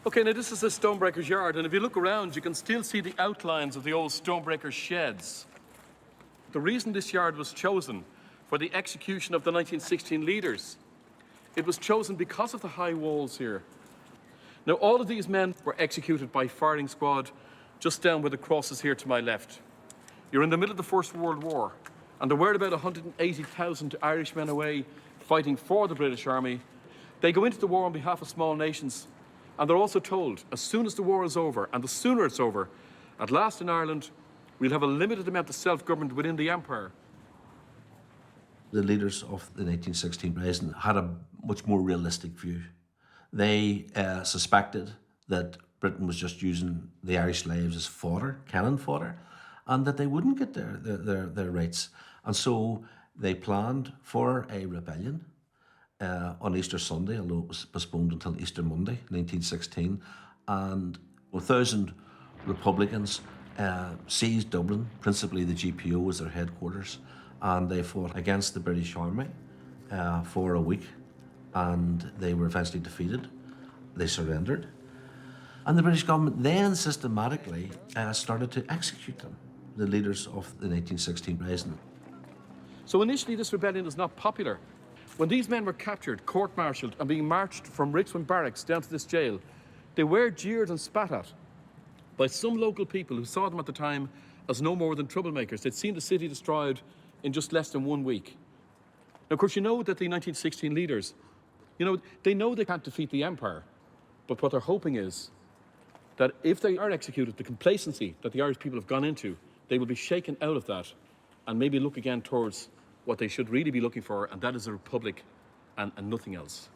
Okay, now this is a stonebreaker's yard, and if you look around, you can still see the outlines of the old stonebreaker sheds. The reason this yard was chosen for the execution of the 1916 leaders, it was chosen because of the high walls here. Now, all of these men were executed by firing squad just down where the cross is here to my left. You're in the middle of the First World War, and there were about 180,000 Irishmen away fighting for the British Army. They go into the war on behalf of small nations, and they're also told, as soon as the war is over, and the sooner it's over, at last in Ireland, we'll have a limited amount of self-government within the empire. The leaders of the 1916 Rising had a much more realistic view. They suspected that Britain was just using the Irish slaves as fodder, cannon fodder, and that they wouldn't get their rights. And so they planned for a rebellion on Easter Sunday, although it was postponed until Easter Monday, 1916. And 1,000 Republicans seized Dublin, principally the GPO was their headquarters, and they fought against the British Army for a week, and they were eventually defeated. They surrendered. And the British government then systematically started to execute them, the leaders of the 1916 Rising. So initially this rebellion is not popular. When these men were captured, court-martialed, and being marched from Richmond Barracks down to this jail, they were jeered and spat at by some local people who saw them at the time as no more than troublemakers. They'd seen the city destroyed in just less than 1 week. Now, of course, you know that the 1916 leaders, they know they can't defeat the empire, but what they're hoping is that if they are executed, the complacency that the Irish people have gone into, they will be shaken out of that and maybe look again towards what they should really be looking for, and that is a republic and nothing else.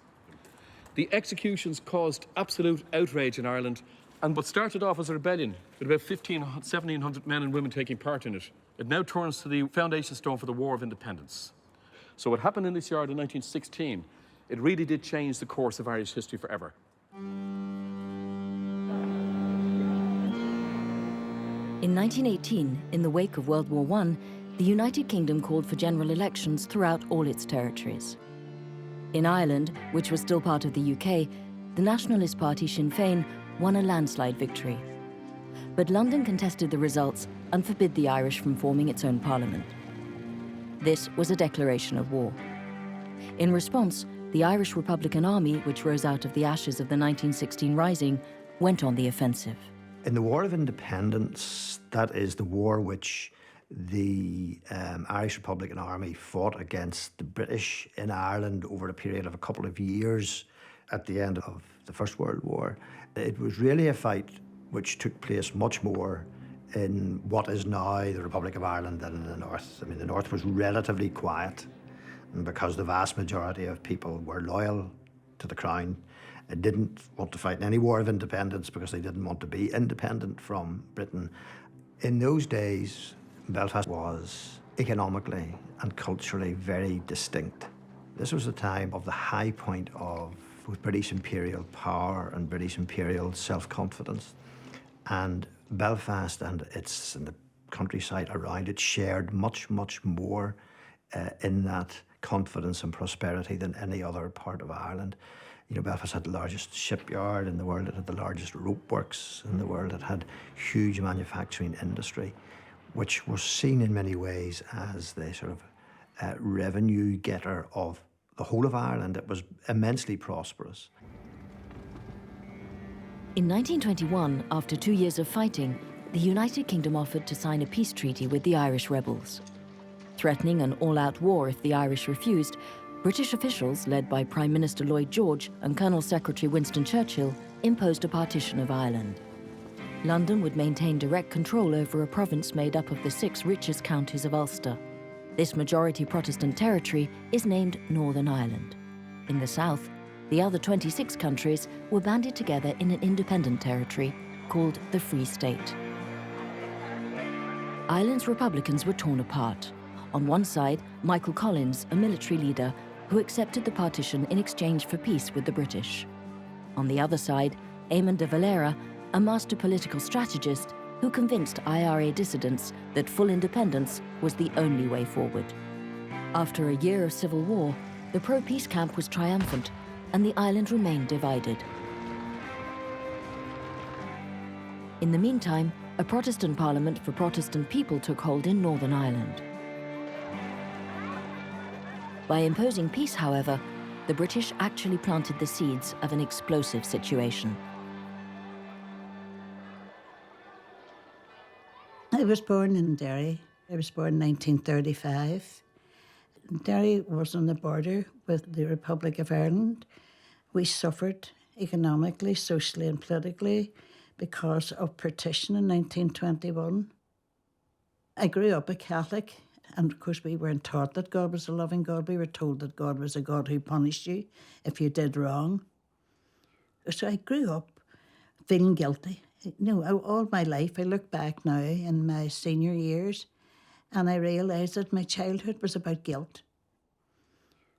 The executions caused absolute outrage in Ireland, and what started off as a rebellion, with about 1,700 men and women taking part in it, it now turns to the foundation stone for the War of Independence. So what happened in this yard in 1916, it really did change the course of Irish history forever. In 1918, in the wake of World War I, the United Kingdom called for general elections throughout all its territories. In Ireland, which was still part of the UK, the nationalist party Sinn Féin won a landslide victory. But London contested the results and forbid the Irish from forming its own parliament. This was a declaration of war. In response, the Irish Republican Army, which rose out of the ashes of the 1916 Rising, went on the offensive. In the War of Independence, that is the war which the Irish Republican Army fought against the British in Ireland over a period of a couple of years at the end of the First World War. It was really a fight which took place much more in what is now the Republic of Ireland than in the North. I mean, the North was relatively quiet, and because the vast majority of people were loyal to the Crown, and didn't want to fight in any war of independence because they didn't want to be independent from Britain. In those days, Belfast was economically and culturally very distinct. This was a time of the high point of both British imperial power and British imperial self-confidence. And Belfast and the countryside around it shared much, much more in that confidence and prosperity than any other part of Ireland. Belfast had the largest shipyard in the world, it had the largest rope works in the world, it had huge manufacturing industry, which was seen in many ways as the sort of revenue getter of the whole of Ireland. It was immensely prosperous. In 1921, after 2 years of fighting, the United Kingdom offered to sign a peace treaty with the Irish rebels. Threatening an all-out war if the Irish refused, British officials, led by Prime Minister Lloyd George and Colonel Secretary Winston Churchill, imposed a partition of Ireland. London would maintain direct control over a province made up of the 6 richest counties of Ulster. This majority Protestant territory is named Northern Ireland. In the south, the other 26 countries were banded together in an independent territory called the Free State. Ireland's Republicans were torn apart. On one side, Michael Collins, a military leader, who accepted the partition in exchange for peace with the British. On the other side, Eamon de Valera, a master political strategist who convinced IRA dissidents that full independence was the only way forward. After a year of civil war, the pro-peace camp was triumphant, and the island remained divided. In the meantime, a Protestant parliament for Protestant people took hold in Northern Ireland. By imposing peace, however, the British actually planted the seeds of an explosive situation. I was born in Derry. I was born in 1935. Derry was on the border with the Republic of Ireland. We suffered economically, socially and politically because of partition in 1921. I grew up a Catholic, and of course we weren't taught that God was a loving God. We were told that God was a God who punished you if you did wrong. So I grew up feeling guilty. You know, all my life, I look back now in my senior years and I realised that my childhood was about guilt.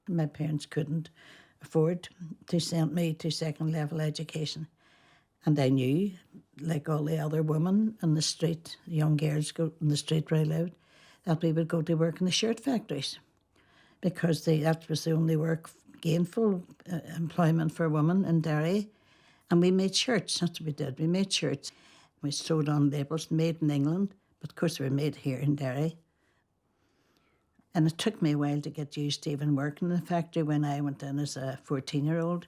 My parents couldn't afford to send me to second level education. And I knew, like all the other women in the street, young girls go in the street where I lived, that we would go to work in the shirt factories because that was the only work, gainful employment for women in Derry. And we made shirts, that's what we did. We made shirts. We sewed on labels, made in England, but of course they were made here in Derry. And it took me a while to get used to even working in the factory when I went in as a 14-year-old.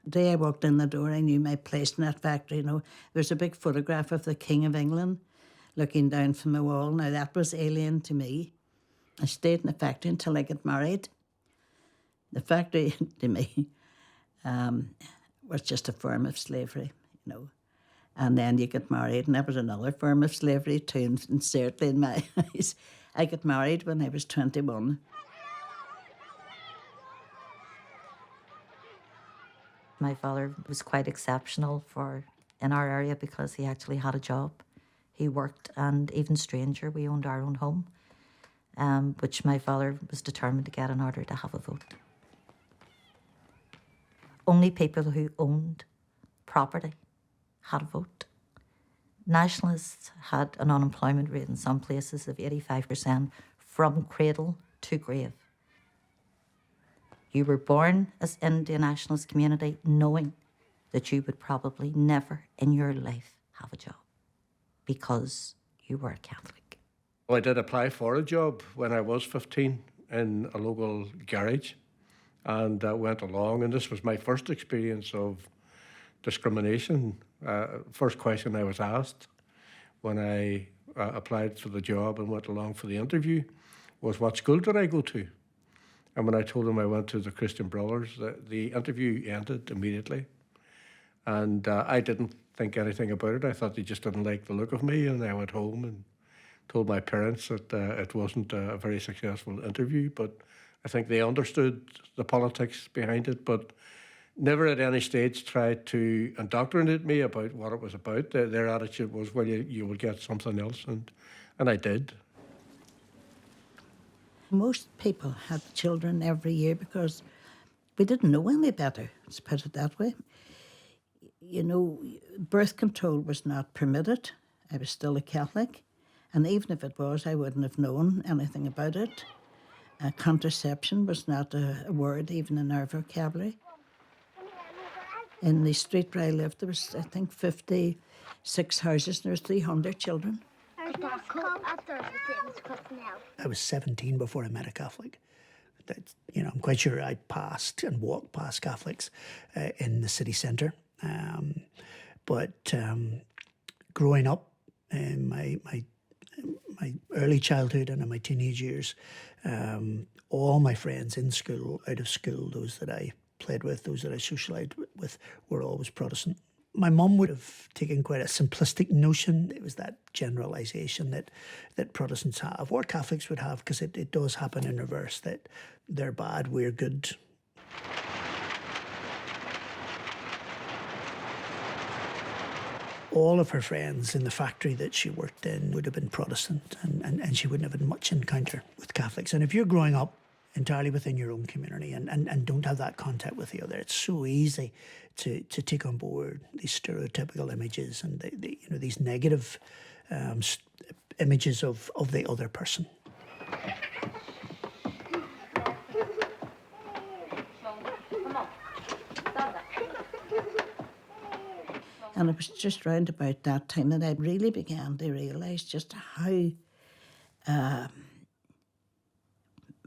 The day I walked in the door, I knew my place in that factory. You know, there's a big photograph of the King of England looking down from the wall. Now, that was alien to me. I stayed in the factory until I got married. The factory, to me, was just a form of slavery, you know. And then you get married, and that was another form of slavery too, and certainly in my eyes. I got married when I was 21. My father was quite exceptional in our area because he actually had a job. He worked, and even stranger, we owned our own home, which my father was determined to get in order to have a vote. Only people who owned property had a vote. Nationalists had an unemployment rate in some places of 85% from cradle to grave. You were born into a nationalist community knowing that you would probably never in your life have a job because you were a Catholic. I did apply for a job when I was 15 in a local garage and went along, and this was my first experience of discrimination. First question I was asked when I applied for the job and went along for the interview was, what school did I go to? And when I told them I went to the Christian Brothers, the interview ended immediately. And I didn't think anything about it. I thought they just didn't like the look of me, and I went home and told my parents that it wasn't a very successful interview, but I think they understood the politics behind it, but never at any stage tried to indoctrinate me about what it was about. Their attitude was, well, you will get something else, and I did. Most people had children every year because we didn't know any better, let's put it that way. You know, birth control was not permitted. I was still a Catholic, and even if it was, I wouldn't have known anything about it. Contraception was not a word even in our vocabulary. In the street where I lived, there was, I think, 56 houses, and there was 300 children. I was 17 before I met a Catholic. You know, I'm quite sure I passed and walked past Catholics in the city centre. But growing up in my early childhood and in my teenage years, all my friends in school, out of school, those that I played with, those that I socialised with, were always Protestant. My mum would have taken quite a simplistic notion. It was that generalisation that Protestants have, or Catholics would have, because it does happen in reverse, that they're bad, we're good. All of her friends in the factory that she worked in would have been Protestant, and she wouldn't have had much encounter with Catholics. And if you're growing up entirely within your own community and don't have that contact with the other, it's so easy to take on board these stereotypical images and these negative images of the other person. And it was just round about that time that I really began to realise just how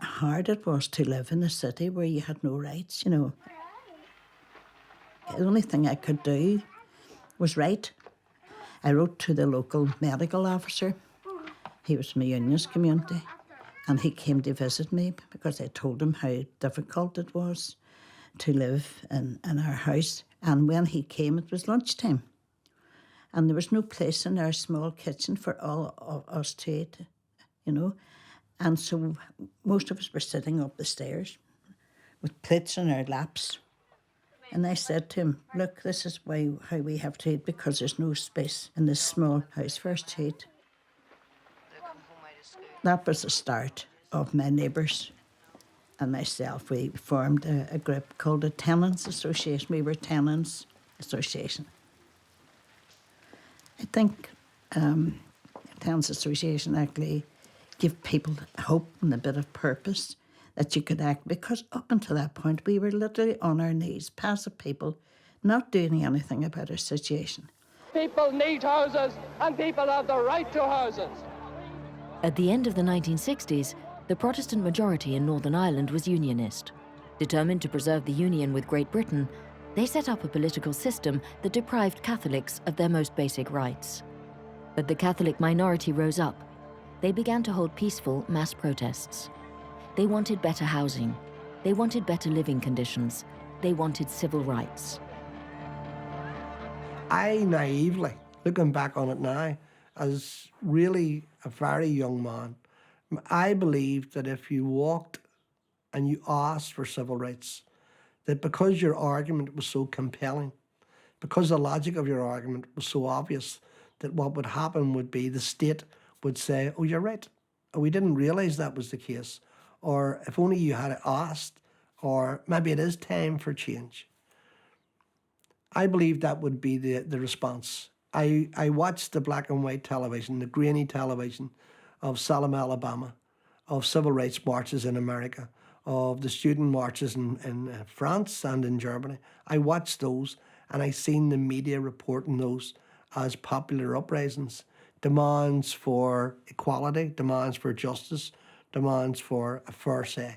hard it was to live in a city where you had no rights, you know. The only thing I could do was write. I wrote to the local medical officer. He was from a unionist community, and he came to visit me because I told him how difficult it was to live in our house. And when he came, it was lunchtime. And there was no place in our small kitchen for all of us to eat, you know. And so most of us were sitting up the stairs with plates in our laps. And I said to him, look, this is how we have to eat, because there's no space in this small house for us to eat. That was the start of my neighbours and myself. We formed a group called the Tenants Association. We were Tenants Association. I think Tenants Association actually give people hope and a bit of purpose that you could act, because up until that point we were literally on our knees, passive people, not doing anything about our situation. People need houses and people have the right to houses. At the end of the 1960s, the Protestant majority in Northern Ireland was unionist. Determined to preserve the union with Great Britain, they set up a political system that deprived Catholics of their most basic rights. But the Catholic minority rose up. They began to hold peaceful mass protests. They wanted better housing. They wanted better living conditions. They wanted civil rights. I naively, looking back on it now, as really a very young man, I believed that if you walked and you asked for civil rights, that because your argument was so compelling, because the logic of your argument was so obvious, that what would happen would be the state would say, oh, you're right, oh, we didn't realise that was the case, or if only you had asked, or maybe it is time for change. I believe that would be the response. I watched the black and white television, the grainy television of Selma, Alabama, of civil rights marches in America, of the student marches in France and in Germany. I watched those, and I seen the media reporting those as popular uprisings, demands for equality, demands for justice, demands for a fair say.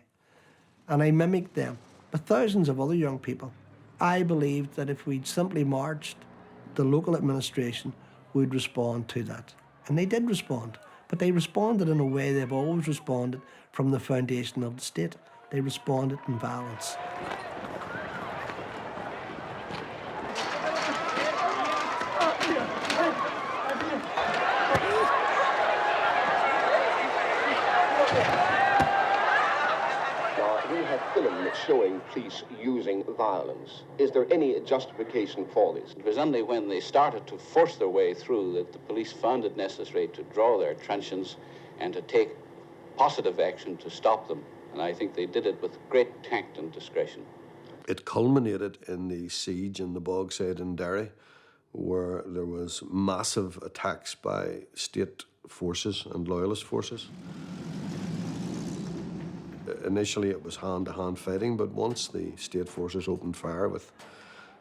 And I mimicked them with thousands of other young people. I believed that if we'd simply marched, the local administration would respond to that. And they did respond, but they responded in a way they've always responded from the foundation of the state. They responded in violence. Film showing police using violence. Is there any justification for this? It was only when they started to force their way through that the police found it necessary to draw their truncheons and to take positive action to stop them. And I think they did it with great tact and discretion. It culminated in the siege in the Bogside in Derry, where there was massive attacks by state forces and loyalist forces. Initially it was hand-to-hand fighting, but once the state forces opened fire with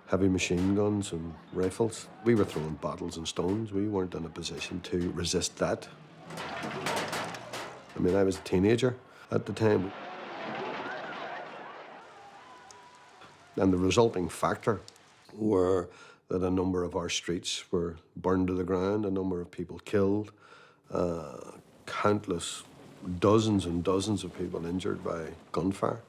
heavy machine guns and rifles, we were throwing bottles and stones. We weren't in a position to resist that. I mean, I was a teenager at the time. And the resulting factor were that a number of our streets were burned to the ground, a number of people killed, countless dozens and dozens of people injured by gunfire,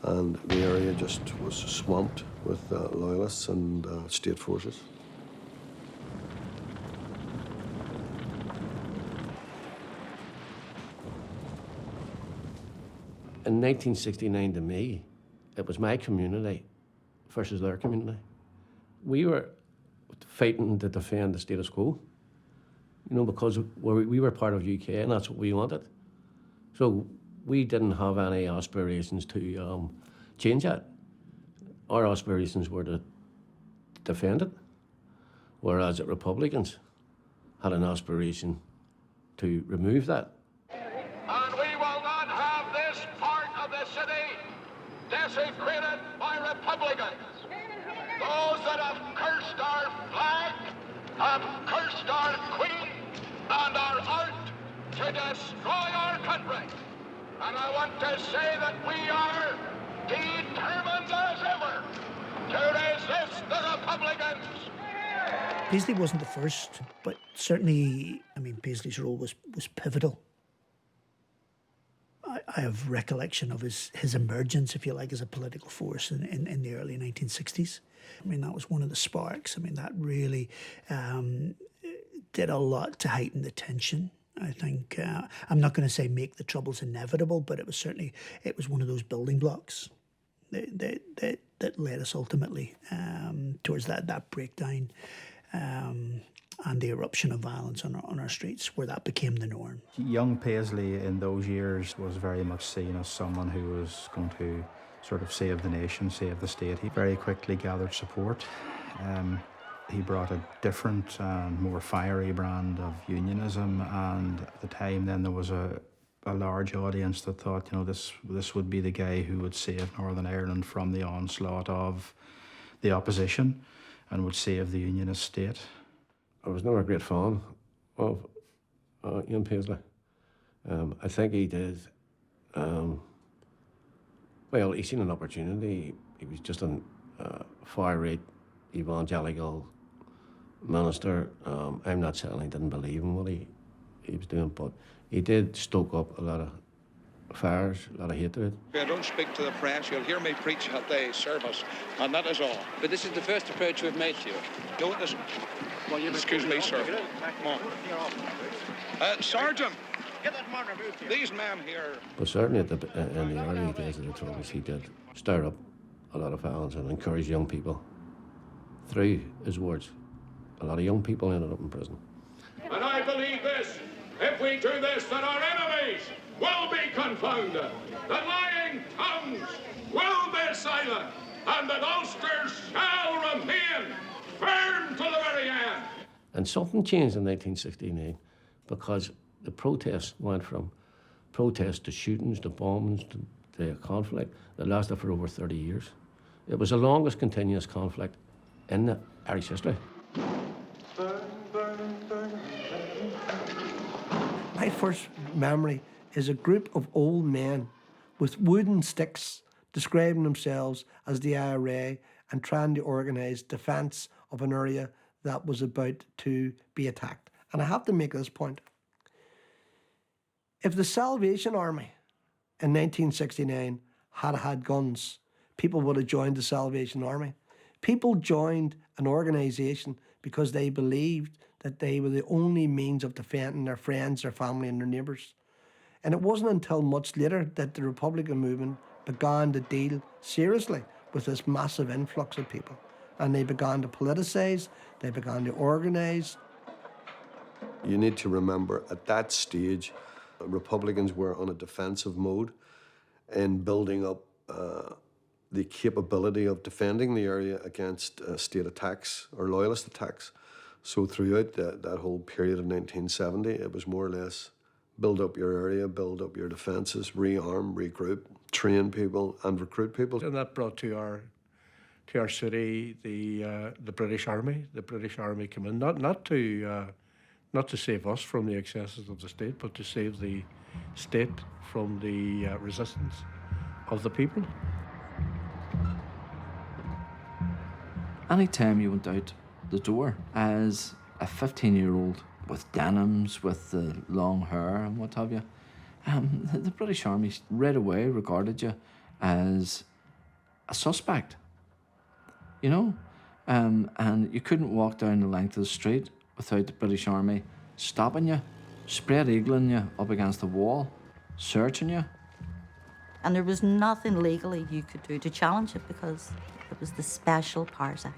and the area just was swamped with loyalists and state forces. In 1969, to me, it was my community versus their community. We were fighting to defend the status quo, you know, because we were part of UK and that's what we wanted. So we didn't have any aspirations to change that. Our aspirations were to defend it, whereas the Republicans had an aspiration to remove that. And we will not have this part of the city desecrated by Republicans. Those that have cursed our flag have cursed our queen and are out to destroy our country. And I want to say that we are determined as ever to resist the Republicans. Paisley wasn't the first, but certainly, I mean, Paisley's role was pivotal. I have recollection of his emergence, if you like, as a political force in the early 1960s. I mean, that was one of the sparks. I mean, that really did a lot to heighten the tension. I think, I'm not going to say make the Troubles inevitable, but it was one of those building blocks that led us ultimately towards that breakdown and the eruption of violence on our streets, where that became the norm. Young Paisley in those years was very much seen as someone who was going to sort of save the nation, save the state. He very quickly gathered support. He brought a different and more fiery brand of unionism, and at the time then there was a large audience that thought, you know, this would be the guy who would save Northern Ireland from the onslaught of the opposition and would save the unionist state. I was never a great fan of Ian Paisley. I think he did, well, he seen an opportunity. He was just a far-right evangelical minister. I'm not saying I didn't believe in what he was doing, but he did stoke up a lot of fires, a lot of hatred. I don't speak to the press. You'll hear me preach at the service, and that is all. But this is the first approach we've made to you. No, it isn't. Well, excuse me, sir. Come on. Sergeant, get that monitor moved here. These men here. But certainly in the early days of the Troubles, he did stir up a lot of violence and encourage young people. Through his words, a lot of young people ended up in prison. And I believe this: if we do this, then our enemies will be confounded, the lying tongues will be silent, and the Ulsters shall remain firm to the very end. And something changed in 1969 because the protests went from protests to shootings to bombings to conflict that lasted for over 30 years. It was the longest continuous conflict in the Irish history. My first memory is a group of old men with wooden sticks describing themselves as the IRA and trying to organise defence of an area that was about to be attacked. And I have to make this point. If the Salvation Army in 1969 had had guns, people would have joined the Salvation Army. People joined an organisation because they believed that they were the only means of defending their friends, their family and their neighbours. And it wasn't until much later that the Republican movement began to deal seriously with this massive influx of people. And they began to politicise, they began to organise. You need to remember, at that stage, Republicans were on a defensive mode in building up the capability of defending the area against state attacks or loyalist attacks. So throughout that whole period of 1970, it was more or less build up your area, build up your defences, rearm, regroup, train people and recruit people. And that brought to our city the British Army. The British Army came in, not to save us from the excesses of the state, but to save the state from the resistance of the people. Anytime you went out the door as a 15-year-old with denims, with the long hair and what have you, the British Army right away regarded you as a suspect, you know? And you couldn't walk down the length of the street without the British Army stopping you, spread-eagling you up against the wall, searching you. And there was nothing legally you could do to challenge it because it was the Special Powers Act.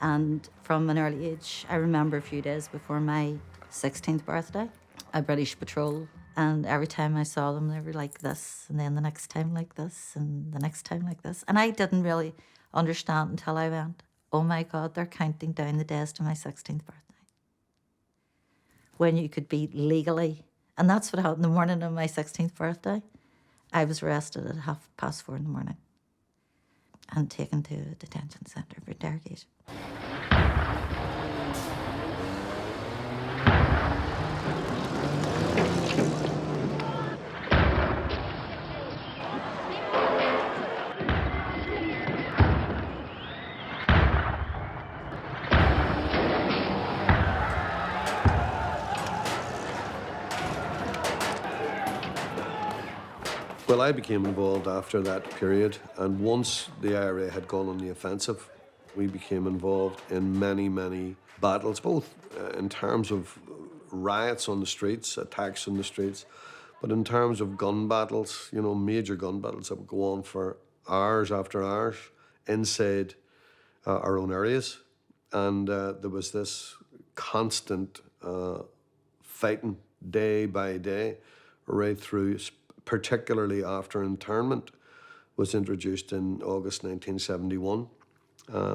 And from an early age, I remember a few days before my 16th birthday, a British patrol, and every time I saw them, they were like this, and then the next time like this, and the next time like this. And I didn't really understand until I went, oh my God, they're counting down the days to my 16th birthday. When you could be legally, and that's what happened the morning of my 16th birthday. I was arrested at 4:30 in the morning. and taken to a detention centre for interrogation. Well, I became involved after that period, and once the IRA had gone on the offensive, we became involved in many, many battles, both in terms of riots on the streets, attacks on the streets, but in terms of gun battles, you know, major gun battles that would go on for hours after hours inside our own areas. And there was this constant fighting day by day right through, particularly after internment was introduced in August 1971,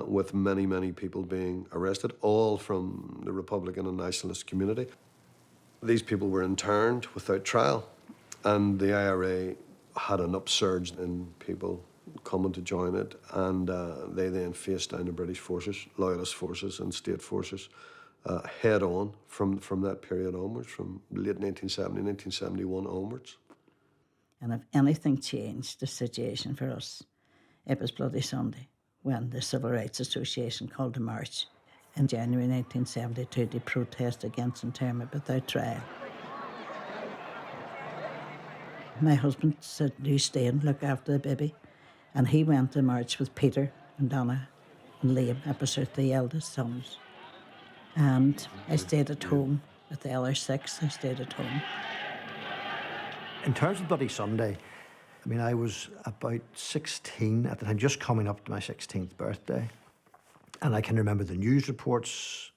with many, many people being arrested, all from the Republican and Nationalist community. These people were interned without trial, and the IRA had an upsurge in people coming to join it, and they then faced down the British forces, loyalist forces and state forces, head on from that period onwards, from late 1970, 1971 onwards. And if anything changed the situation for us, it was Bloody Sunday, when the Civil Rights Association called a march in January 1972 to protest against internment without trial. My husband said, "You stay and look after the baby." And he went to march with Peter and Donna and Liam. That was their three eldest sons. And I stayed at home with the other six. I stayed at home. In terms of Bloody Sunday, I mean, I was about 16 at the time, just coming up to my 16th birthday. And I can remember the news reports,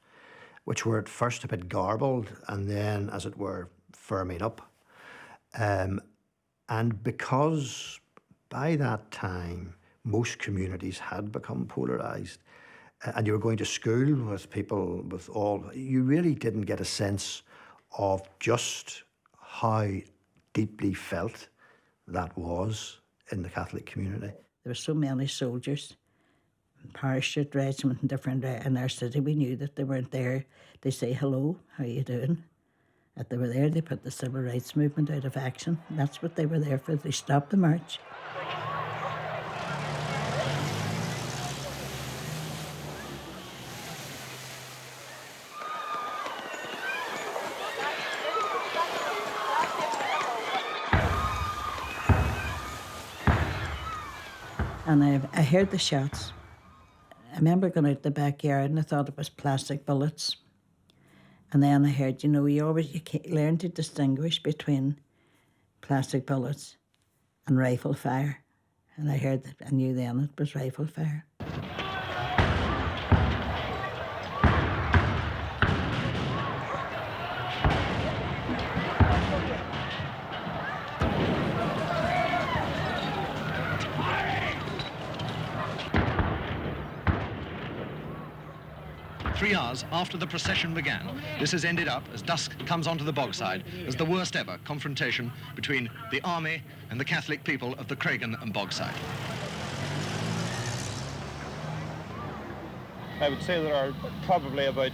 which were at first a bit garbled and then, as it were, firming up. And because by that time, most communities had become polarised, and you were going to school with people with all, you really didn't get a sense of just how deeply felt that was in the Catholic community. There were so many soldiers, parachute regiment and different in our city. We knew that they weren't there to say hello, how you doing? That they were there, they put the civil rights movement out of action. That's what they were there for. They stopped the march. And I heard the shots. I remember going out the backyard and I thought it was plastic bullets. And then I heard, you learn to distinguish between plastic bullets and rifle fire. And I heard that, I knew then it was rifle fire. Three hours after the procession began, this has ended up, as dusk comes onto the bogside, as the worst ever confrontation between the army and the Catholic people of the Craigan and Bogside. I would say there are probably about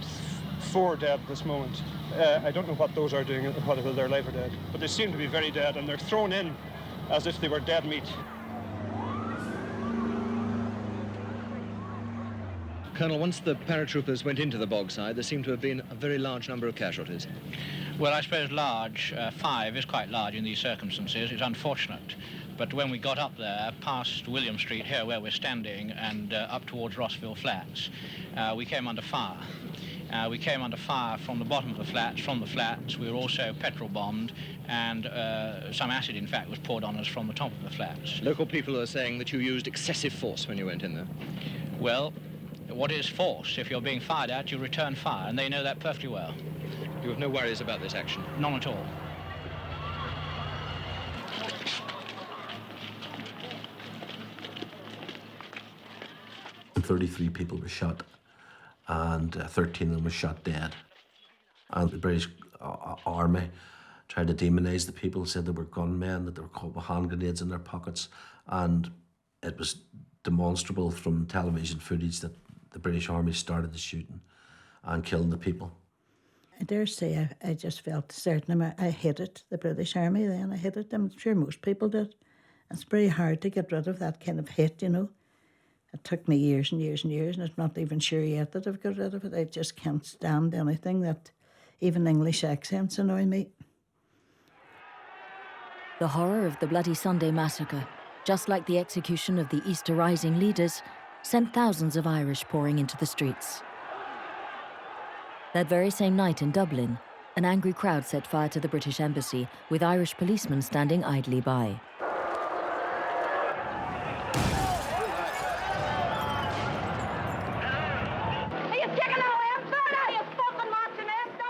4 dead at this moment. I don't know what those are doing, whether they're alive or dead, but they seem to be very dead, and they're thrown in as if they were dead meat. Colonel, once the paratroopers went into the Bogside, there seemed to have been a very large number of casualties. Well, I suppose large, 5 is quite large in these circumstances. It's unfortunate. But when we got up there, past William Street here where we're standing, and up towards Rossville Flats, we came under fire. We came under fire from the bottom of the flats, from the flats. We were also petrol bombed, and some acid, in fact, was poured on us from the top of the flats. Local people are saying that you used excessive force when you went in there. Well, what is force? If you're being fired at, you return fire, and they know that perfectly well. You have no worries about this action? None at all. And 33 people were shot, and 13 of them were shot dead. And the British Army tried to demonise the people, said they were gunmen, that they were caught with hand grenades in their pockets, and it was demonstrable from television footage that the British Army started the shooting and killed the people. I dare say I just felt certain I hated the British Army then. I hated them. I'm sure most people did. It's very hard to get rid of that kind of hate, you know. It took me years and years and years, and I'm not even sure yet that I've got rid of it. I just can't stand anything that, even English accents, annoy me. The horror of the Bloody Sunday massacre, just like the execution of the Easter Rising leaders, sent thousands of Irish pouring into the streets. That very same night in Dublin, an angry crowd set fire to the British embassy, with Irish policemen standing idly by.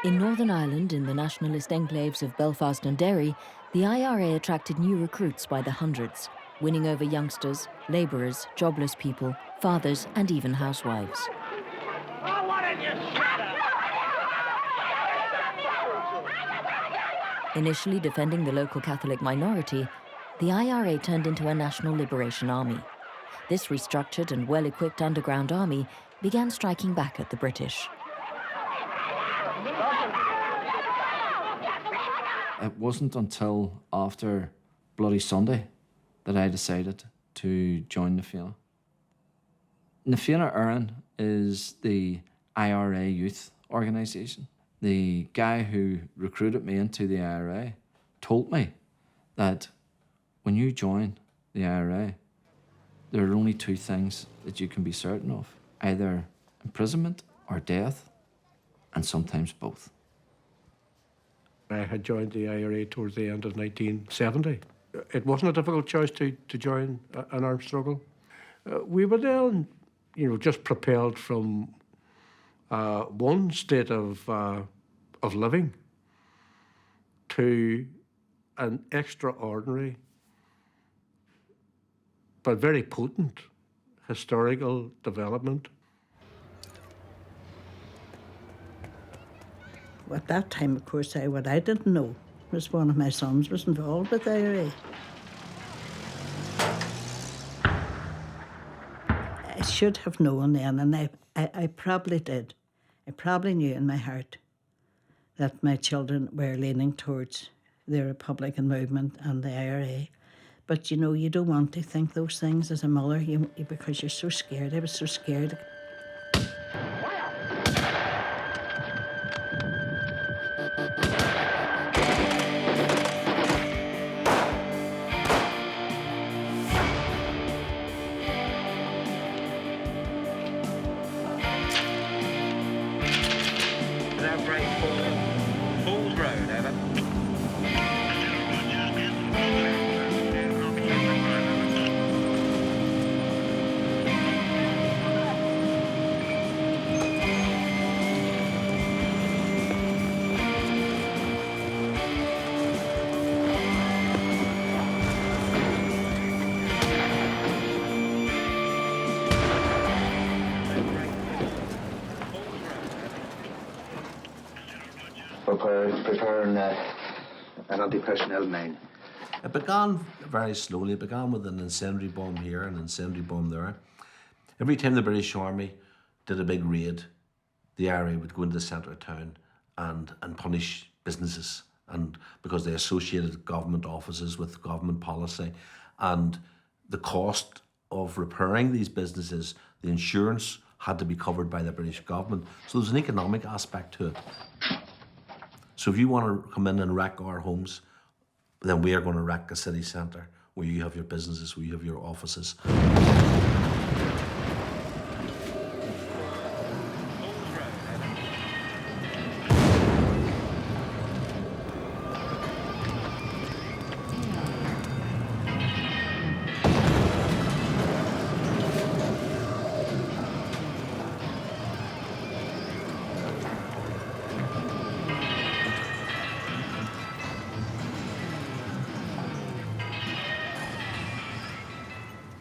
In Northern Ireland, in the nationalist enclaves of Belfast and Derry, the IRA attracted new recruits by the hundreds, winning over youngsters, labourers, jobless people, fathers and even housewives. Initially defending the local Catholic minority, the IRA turned into a national liberation army. This restructured and well-equipped underground army began striking back at the British. It wasn't until after Bloody Sunday that I decided to join the Fianna. Na Fianna Éireann is the IRA youth organisation. The guy who recruited me into the IRA told me that when you join the IRA, there are only two things that you can be certain of, either imprisonment or death, and sometimes both. I had joined the IRA towards the end of 1970. It wasn't a difficult choice to join an armed struggle. We were then, just propelled from one state of living to an extraordinary but very potent historical development. At that time, of course, what I didn't know was one of my sons was involved with the IRA. I should have known then, and I probably did. I probably knew in my heart that my children were leaning towards the Republican movement and the IRA. But, you don't want to think those things as a mother because you're so scared. I was so scared. Preparing an anti-personnel mine. It began very slowly. It began with an incendiary bomb here and an incendiary bomb there. Every time the British Army did a big raid, the IRA would go into the centre of town and punish businesses, and because they associated government offices with government policy, and the cost of repairing these businesses, the insurance had to be covered by the British government. So there's an economic aspect to it. So if you want to come in and wreck our homes, then we are going to wreck the city centre, where you have your businesses, where you have your offices.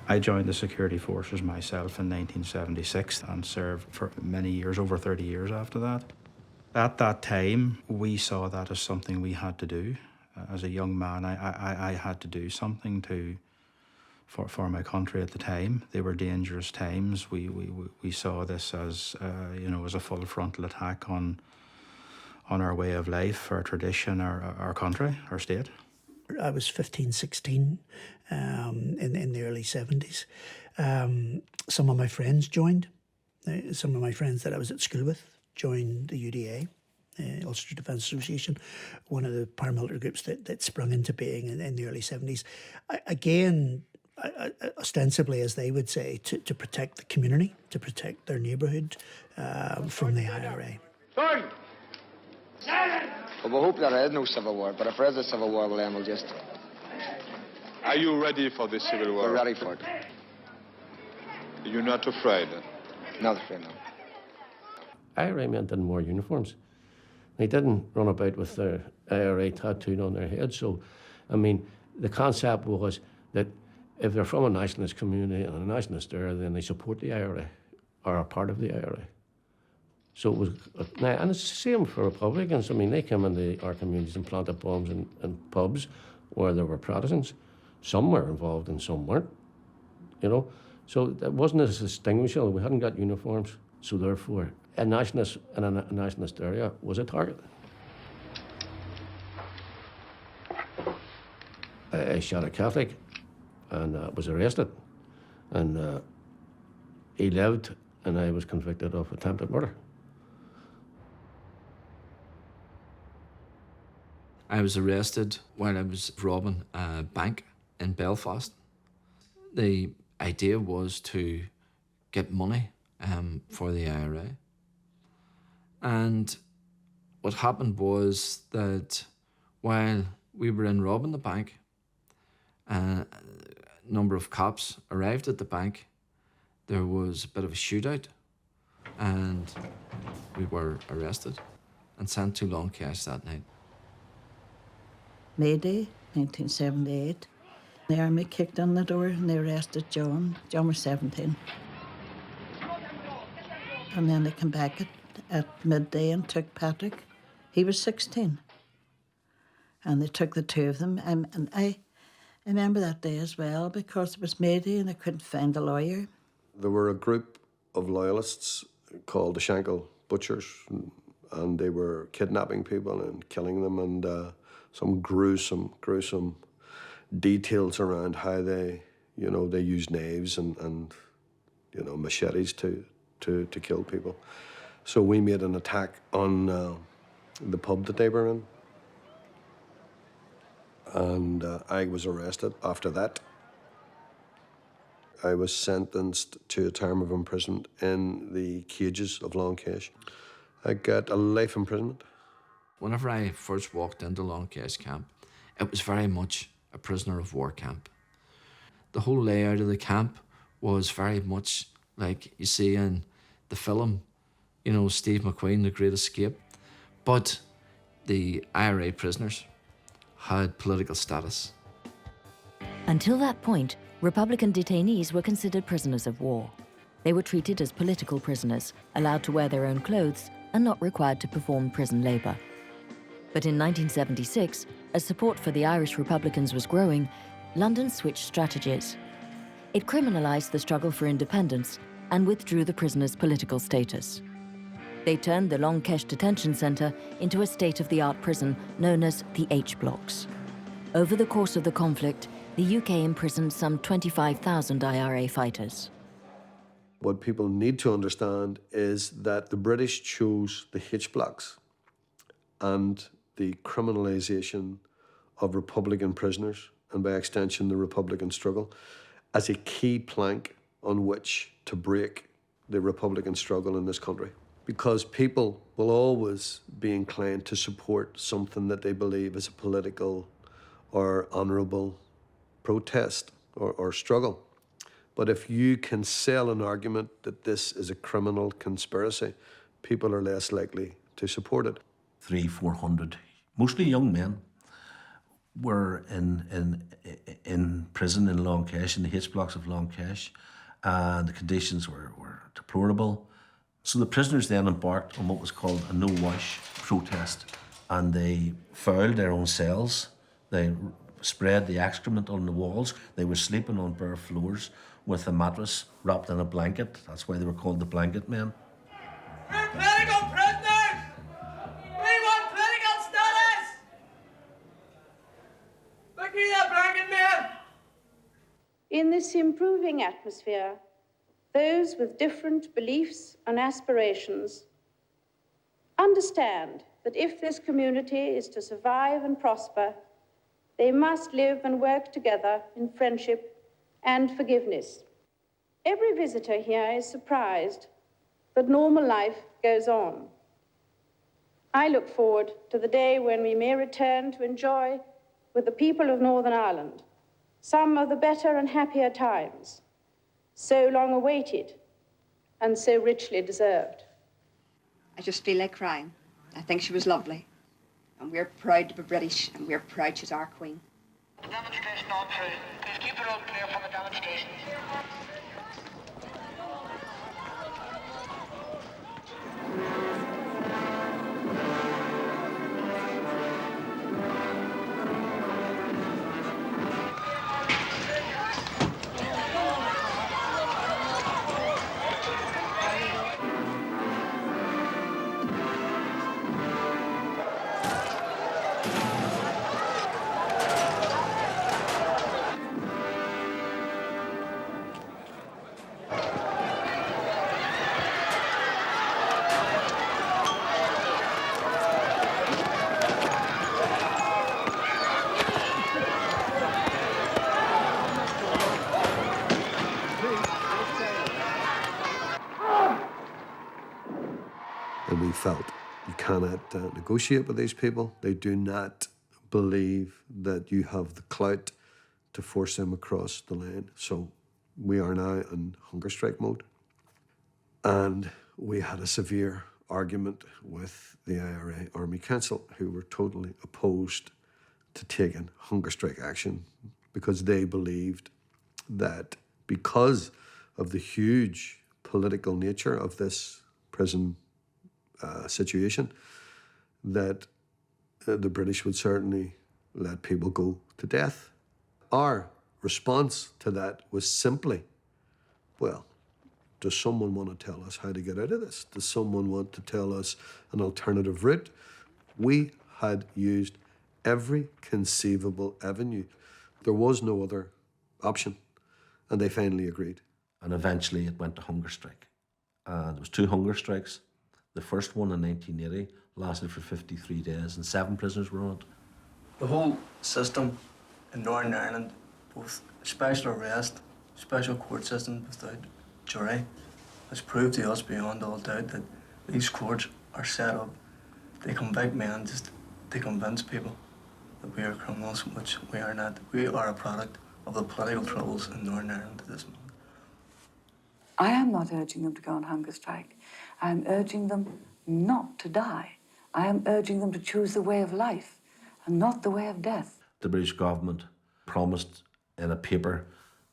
I joined the security forces myself in 1976 and served for many years, over 30 years after that. At that time, we saw that as something we had to do. As a young man, I had to do something to for my country at the time. They were dangerous times. We saw this as as a full frontal attack on our way of life, our tradition, our country, our state. I was 15, 16 in the early 70s. Some of my friends joined. Some of my friends that I was at school with joined the UDA, Ulster Defence Association, one of the paramilitary groups that sprung into being in the early 70s. Ostensibly, as they would say, to protect the community, to protect their neighbourhood from the IRA. Sorry. Well, we hope there is no civil war, but if there is a civil war, well, then we'll just... Are you ready for the civil war? We're ready for it. You're not afraid? Not afraid, no. IRA men didn't wear uniforms. They didn't run about with their IRA tattooed on their head. So, I mean, the concept was that if they're from a nationalist community and a nationalist era, then they support the IRA or are part of the IRA. So it was, and it's the same for Republicans. I mean, they came into our communities and planted bombs in pubs where there were Protestants. Some were involved and some weren't, So it wasn't as distinguishable. We hadn't got uniforms. So therefore, a nationalist in a nationalist area was a target. I shot a Catholic and was arrested. And he lived, and I was convicted of attempted murder. I was arrested while I was robbing a bank in Belfast. The idea was to get money for the IRA. And what happened was that while we were in robbing the bank, a number of cops arrived at the bank. There was a bit of a shootout, and we were arrested and sent to Long Cash that night. May Day, 1978. The army kicked on the door and they arrested John. John was 17. And then they came back at midday and took Patrick. He was 16. And they took the two of them. And I remember that day as well because it was May Day and they couldn't find a lawyer. There were a group of loyalists called the Shankill Butchers, and they were kidnapping people and killing them, and some gruesome details around how they used knives and machetes to kill people. So we made an attack on the pub that they were in, and I was arrested after that. I was sentenced to a term of imprisonment in the cages of Long Cash. I got a life imprisonment. Whenever I first walked into Long Cash camp, it was very much a prisoner of war camp. The whole layout of the camp was very much like you see in the film, Steve McQueen, The Great Escape. But the IRA prisoners had political status. Until that point, Republican detainees were considered prisoners of war. They were treated as political prisoners, allowed to wear their own clothes, and not required to perform prison labour. But in 1976, as support for the Irish Republicans was growing, London switched strategies. It criminalised the struggle for independence and withdrew the prisoners' political status. They turned the Long Cash detention centre into a state-of-the-art prison known as the H-blocks. Over the course of the conflict, the UK imprisoned some 25,000 IRA fighters. What people need to understand is that the British chose the H-blocks and the criminalisation of Republican prisoners, and by extension the Republican struggle, as a key plank on which to break the Republican struggle in this country. Because people will always be inclined to support something that they believe is a political or honourable protest or struggle. But if you can sell an argument that this is a criminal conspiracy, people are less likely to support it. 300-400, mostly young men, were in prison in Long Cash, in the H-blocks of Long Cash, and the conditions were deplorable. So the prisoners then embarked on what was called a no-wash protest, and they fouled their own cells. They spread the excrement on the walls. They were sleeping on bare floors with a mattress wrapped in a blanket. That's why they were called the blanket men. We're political prisoners! We want political status! Look at that blanket man! In this improving atmosphere, those with different beliefs and aspirations understand that if this community is to survive and prosper, they must live and work together in friendship and forgiveness. Every visitor here is surprised that normal life goes on. I look forward to the day when we may return to enjoy with the people of Northern Ireland some of the better and happier times, so long awaited and so richly deserved. I just feel like crying. I think she was lovely. And we're proud to be British, and we're proud she's our queen. The demonstration on through. Please keep the road clear for the demonstration. And we felt you cannot negotiate with these people. They do not believe that you have the clout to force them across the line. So we are now in hunger strike mode. And we had a severe argument with the IRA Army Council, who were totally opposed to taking hunger strike action because they believed that because of the huge political nature of this prison situation, that the British would certainly let people go to death. Our response to that was simply, well, does someone want to tell us how to get out of this? Does someone want to tell us an alternative route? We had used every conceivable avenue. There was no other option, and they finally agreed. And eventually it went to hunger strike. There was 2 hunger strikes. The first one in 1980 lasted for 53 days and 7 prisoners were on it. The whole system in Northern Ireland, both special arrest, special court system without jury, has proved to us beyond all doubt that these courts are set up. They convict men just to convince people that we are criminals, which we are not. We are a product of the political troubles in Northern Ireland at this moment. I am not urging them to go on hunger strike. I am urging them not to die. I am urging them to choose the way of life and not the way of death. The British government promised in a paper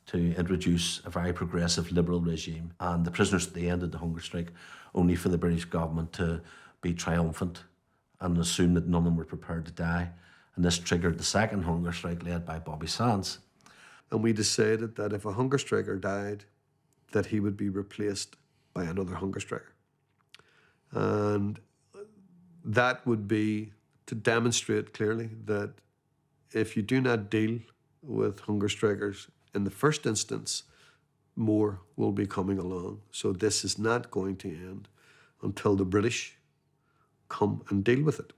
to introduce a very progressive liberal regime, and the prisoners at the end of the hunger strike, only for the British government to be triumphant and assume that none of them were prepared to die. And this triggered the second hunger strike led by Bobby Sands. And we decided that if a hunger striker died, that he would be replaced by another hunger striker. And that would be to demonstrate clearly that if you do not deal with hunger strikers in the first instance, more will be coming along. So this is not going to end until the British come and deal with it.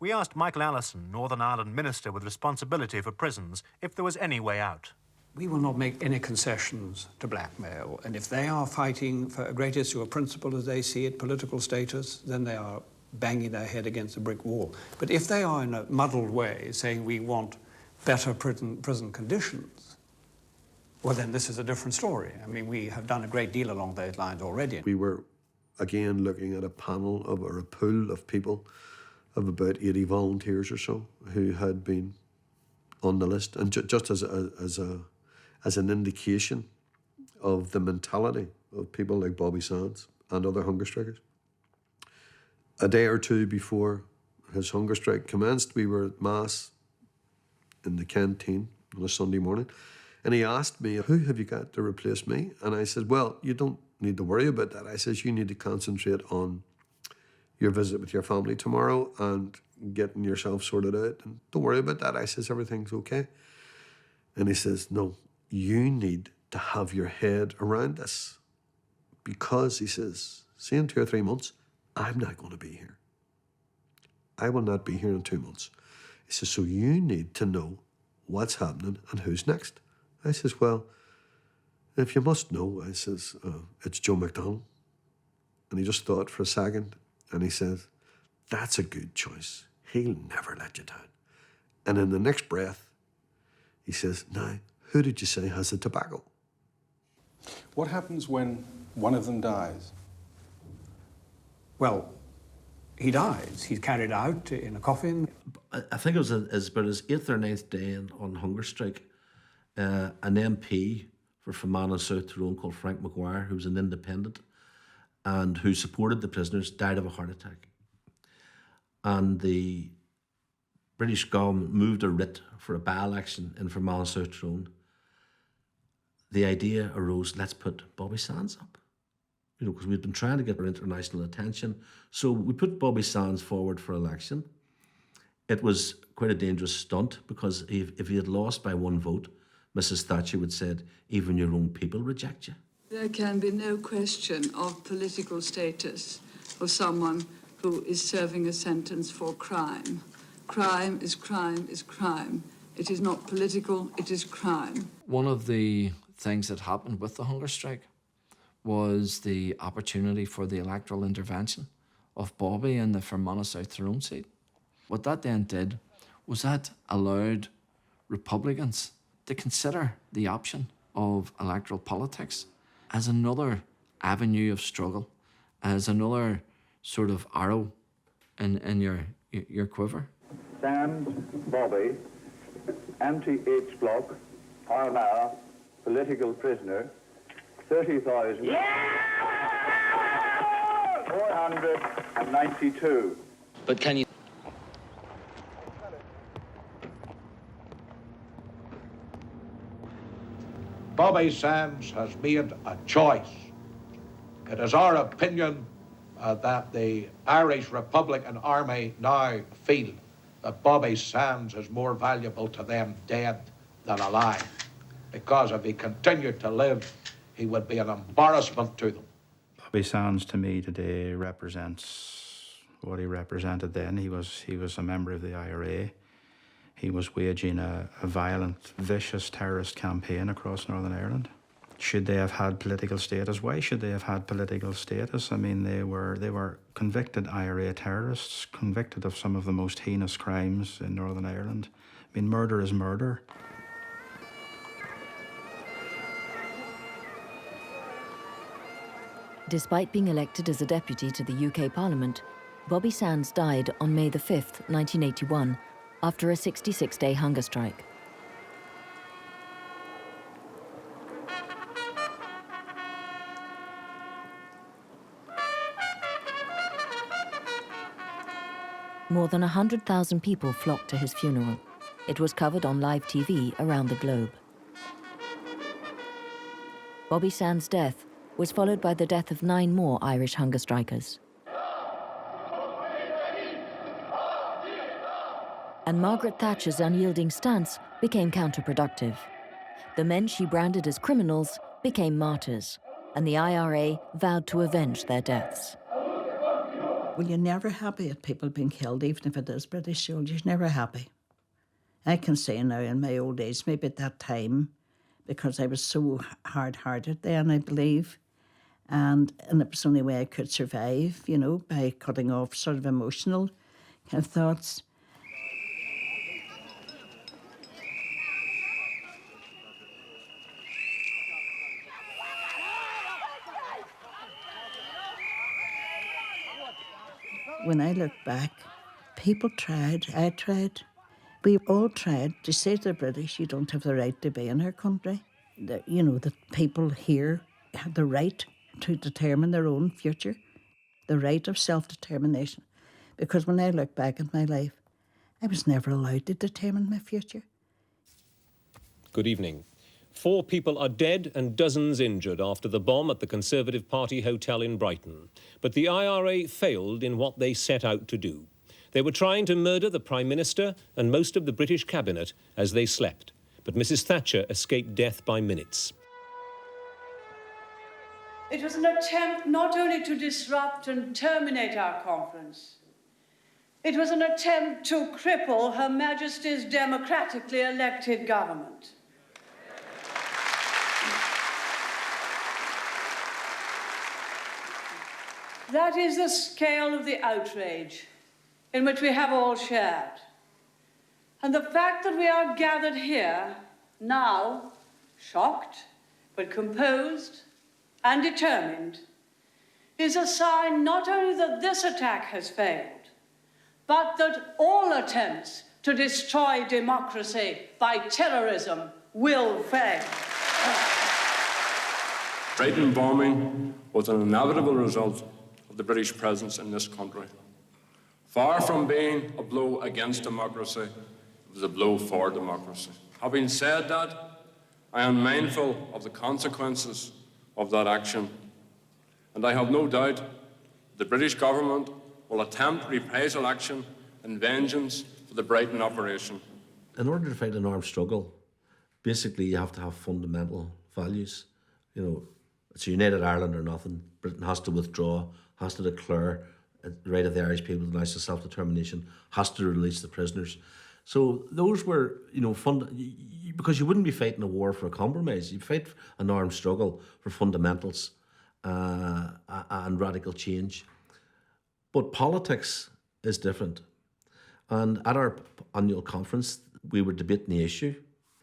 We asked Michael Allison, Northern Ireland Minister with responsibility for prisons, if there was any way out. We will not make any concessions to blackmail, and if they are fighting for a great issue of principle as they see it, political status, then they are banging their head against a brick wall. But if they are in a muddled way saying we want better prison conditions, well then this is a different story. I mean, we have done a great deal along those lines already. We were again looking at a panel of, or a pool of people of about 80 volunteers or so who had been on the list, and just as an indication of the mentality of people like Bobby Sands and other hunger strikers. A day or two before his hunger strike commenced, we were at Mass in the canteen on a Sunday morning, and he asked me, who have you got to replace me? And I said, well, you don't need to worry about that. I says, you need to concentrate on your visit with your family tomorrow and getting yourself sorted out. And don't worry about that. I says, everything's okay. And he says, no, you need to have your head around this. Because, he says, see, in 2 or 3 months, I'm not going to be here. I will not be here in 2 months. He says, so you need to know what's happening and who's next. I says, well, if you must know, I says, it's Joe McDonnell. And he just thought for a second, and he says, that's a good choice. He'll never let you down. And in the next breath, he says, now, who did you say has the tobacco? What happens when one of them dies? Well, he dies. He's carried out in a coffin. I think it was about his 8th or 9th day on hunger strike. An MP for Fermanagh South Tyrone called Frank Maguire, who was an independent and who supported the prisoners, died of a heart attack. And the British government moved a writ for a by-election in Fermanagh South Tyrone. The idea arose, let's put Bobby Sands up. You know, because we'd been trying to get our international attention. So we put Bobby Sands forward for election. It was quite a dangerous stunt because if he had lost by 1 vote, Mrs. Thatcher would have said, even your own people reject you. There can be no question of political status of someone who is serving a sentence for crime. Crime is crime is crime. It is not political, it is crime. One of the things that happened with the hunger strike was the opportunity for the electoral intervention of Bobby in the Fermanagh South Tyrone seat. What that then did was that allowed Republicans to consider the option of electoral politics as another avenue of struggle, as another sort of arrow in your quiver. Sands, Bobby, anti-H block, are now political prisoner, 30,000. 492. But can you... Bobby Sands has made a choice. It is our opinion that the Irish Republican Army now feel that Bobby Sands is more valuable to them dead than alive, because if he continued to live, he would be an embarrassment to them. Bobby Sands to me today represents what he represented then. He was a member of the IRA. He was waging a violent, vicious terrorist campaign across Northern Ireland. Should they have had political status? Why should they have had political status? I mean, they were convicted IRA terrorists, convicted of some of the most heinous crimes in Northern Ireland. I mean, murder is murder. Despite being elected as a deputy to the UK Parliament, Bobby Sands died on May the 5th, 1981, after a 66-day hunger strike. More than 100,000 people flocked to his funeral. It was covered on live TV around the globe. Bobby Sands' death was followed by the death of 9 more Irish hunger strikers. And Margaret Thatcher's unyielding stance became counterproductive. The men she branded as criminals became martyrs, and the IRA vowed to avenge their deaths. Well, you're never happy at people being killed, even if it is British soldiers, never happy. I can say now in my old age, maybe at that time, because I was so hard-hearted then, I believe, and it was the only way I could survive, you know, by cutting off sort of emotional kind of thoughts. When I look back, people tried, I tried, we all tried to say to the British, you don't have the right to be in our country. That, you know, that people here had the right to determine their own future, the right of self-determination. Because when I look back at my life, I was never allowed to determine my future. Good evening. 4 people are dead and dozens injured after the bomb at the Conservative Party hotel in Brighton. But the IRA failed in what they set out to do. They were trying to murder the Prime Minister and most of the British cabinet as they slept. But Mrs. Thatcher escaped death by minutes. It was an attempt not only to disrupt and terminate our conference, it was an attempt to cripple Her Majesty's democratically elected government. That is the scale of the outrage in which we have all shared. And the fact that we are gathered here now, shocked but composed and determined, is a sign not only that this attack has failed, but that all attempts to destroy democracy by terrorism will fail. Brighton bombing was an inevitable result of the British presence in this country. Far from being a blow against democracy, it was a blow for democracy. Having said that, I am mindful of the consequences of that action, and I have no doubt the British government will attempt reprisal action and vengeance for the Brighton operation. In order to fight an armed struggle, basically you have to have fundamental values. You know, it's a united Ireland or nothing. Britain has to withdraw, has to declare the right of the Irish people to national self-determination, has to release the prisoners. So those were, you know, because you wouldn't be fighting a war for a compromise. You'd fight an armed struggle for fundamentals and radical change. But politics is different. And at our annual conference, we were debating the issue.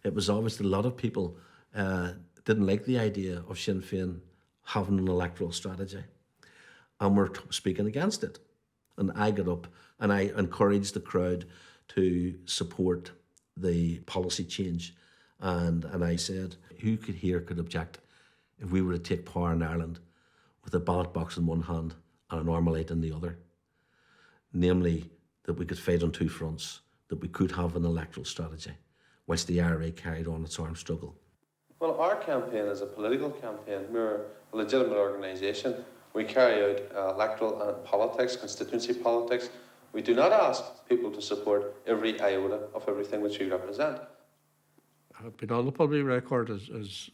It was obvious that a lot of people didn't like the idea of Sinn Féin having an electoral strategy. And we're speaking against it. And I got up and I encouraged the crowd to support the policy change. And I said, who could object if we were to take power in Ireland with a ballot box in one hand and an Armalite in the other? Namely, that we could fight on 2 fronts, that we could have an electoral strategy, whilst the IRA carried on its armed struggle. Well, our campaign is a political campaign. We're a legitimate organisation. We carry out electoral and politics, constituency politics. We do not ask people to support every iota of everything which we represent. I've been on the public record as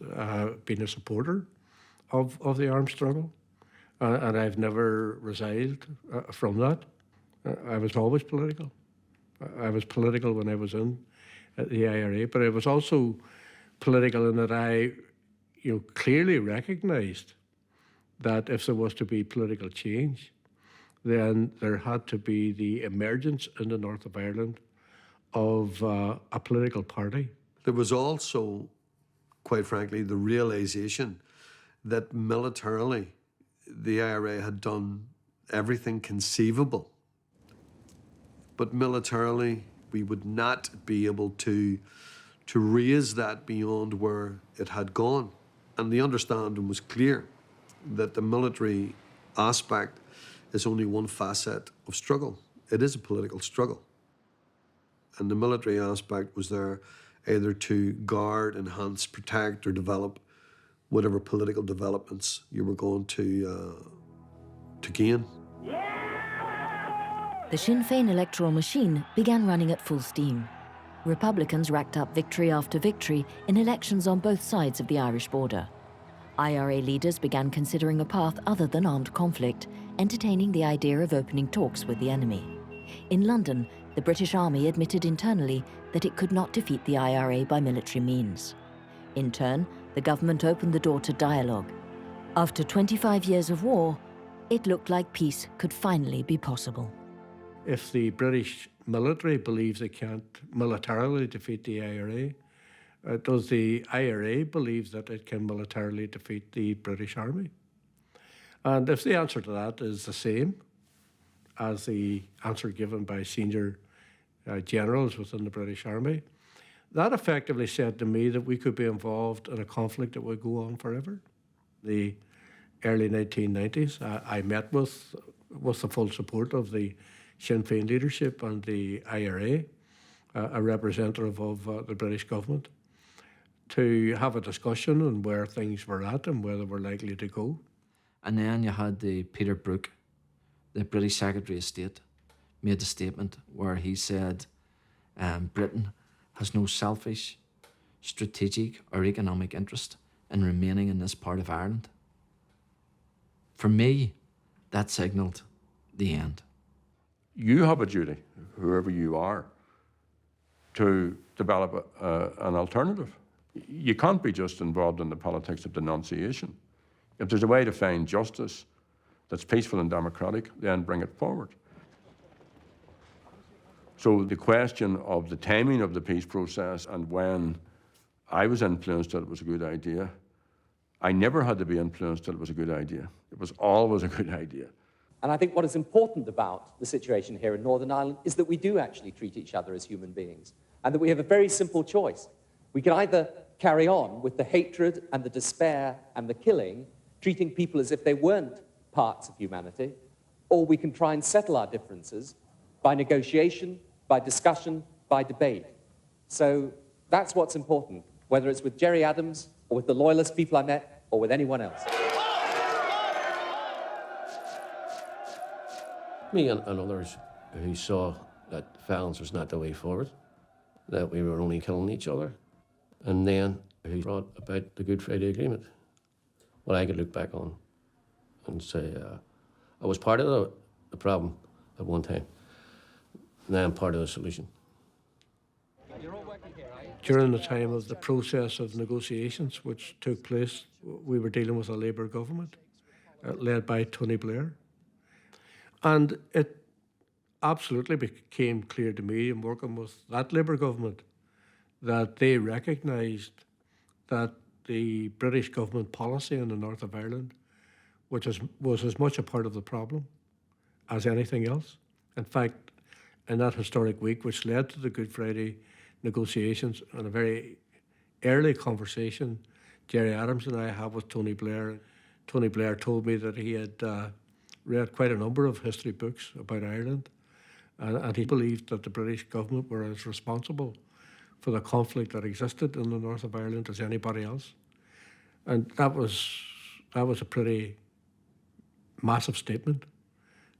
being a supporter of the armed struggle, and I've never resiled from that. I was always political. I was political when I was in the IRA, but I was also political in that I, clearly recognised that if there was to be political change, then there had to be the emergence in the north of Ireland of a political party. There was also, quite frankly, the realisation that militarily the IRA had done everything conceivable. But militarily, we would not be able to raise that beyond where it had gone. And the understanding was clear that the military aspect is only one facet of struggle. It is a political struggle. And the military aspect was there either to guard, enhance, protect, or develop whatever political developments you were going to gain. The Sinn Féin electoral machine began running at full steam. Republicans racked up victory after victory in elections on both sides of the Irish border. IRA leaders began considering a path other than armed conflict, entertaining the idea of opening talks with the enemy. In London, the British Army admitted internally that it could not defeat the IRA by military means. In turn, the government opened the door to dialogue. After 25 years of war, it looked like peace could finally be possible. If the British military believes it can't militarily defeat the IRA, does the IRA believe that it can militarily defeat the British Army? And if the answer to that is the same as the answer given by senior generals within the British Army, that effectively said to me that we could be involved in a conflict that would go on forever. The early 1990s, I met with the full support of the Sinn Féin leadership and the IRA, a representative of the British government. to have a discussion on where things were at and where they were likely to go. And then you had Peter Brooke, the British Secretary of State, made a statement where he said Britain has no selfish, strategic or economic interest in remaining in this part of Ireland. For me, that signalled the end. You have a duty, whoever you are, to develop an alternative. You can't be just involved in the politics of denunciation. If there's a way to find justice that's peaceful and democratic, then bring it forward. So the question of the timing of the peace process and when I was influenced that it was a good idea, I never had to be influenced that it was a good idea. It was always a good idea. And I think what is important about the situation here in Northern Ireland is that we do actually treat each other as human beings, and that we have a very simple choice. We can either carry on with the hatred and the despair and the killing, treating people as if they weren't parts of humanity, or we can try and settle our differences by negotiation, by discussion, by debate. So that's what's important, whether it's with Gerry Adams or with the loyalist people I met or with anyone else. Me and others who saw that violence was not the way forward, that we were only killing each other, and then who brought about the Good Friday Agreement. What I could look back on and say, I was part of the problem at one time. Now I'm part of the solution. During the time of the process of negotiations which took place, we were dealing with a Labour government led by Tony Blair. And it absolutely became clear to me in working with that Labour government that they recognised that the British government policy in the north of Ireland, was as much a part of the problem as anything else. In fact, in that historic week, which led to the Good Friday negotiations, and a very early conversation Gerry Adams and I had with Tony Blair. Tony Blair told me that he had read quite a number of history books about Ireland, and he believed that the British government were as responsible for the conflict that existed in the north of Ireland as anybody else. And that was a pretty massive statement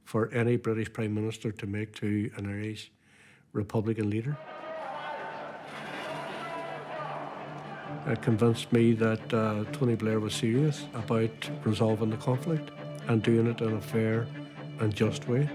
for any British Prime Minister to make to an Irish Republican leader. It convinced me that Tony Blair was serious about resolving the conflict and doing it in a fair and just way.